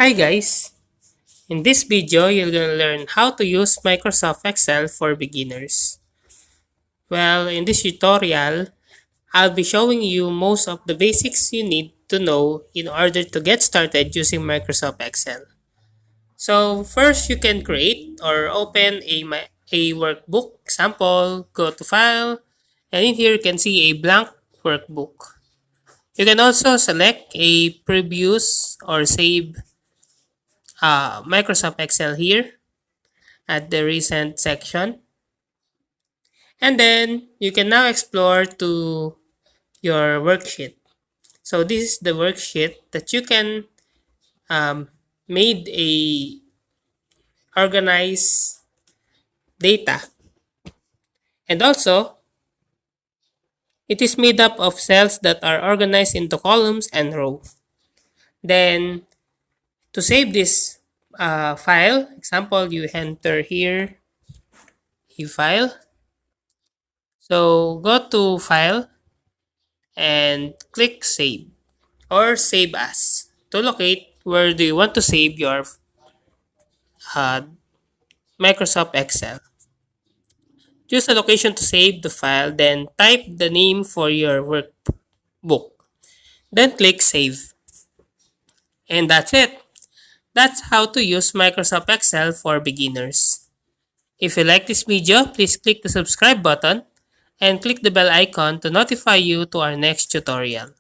Hi guys! In this video, you're gonna learn how to use Microsoft Excel for beginners. Well, in this tutorial, I'll be showing you most of the basics you need to know in order to get started using Microsoft Excel. So first, you can create or open a workbook. Example, go to File, and in here you can see a blank workbook. You can also select a previous or save Microsoft Excel here at the recent section. And then you can now explore to your worksheet. So this is the worksheet that you can made a organize data. And also, it is made up of cells that are organized into columns and rows. Then to save this file, example, you enter here a file. So go to file and click save or save as to locate where do you want to save your uh, Microsoft Excel. Choose a location to save the file, then type the name for your workbook. Then click save. And that's it. That's how to use Microsoft Excel for beginners. If you like this video, please click the subscribe button and click the bell icon to notify you to our next tutorial.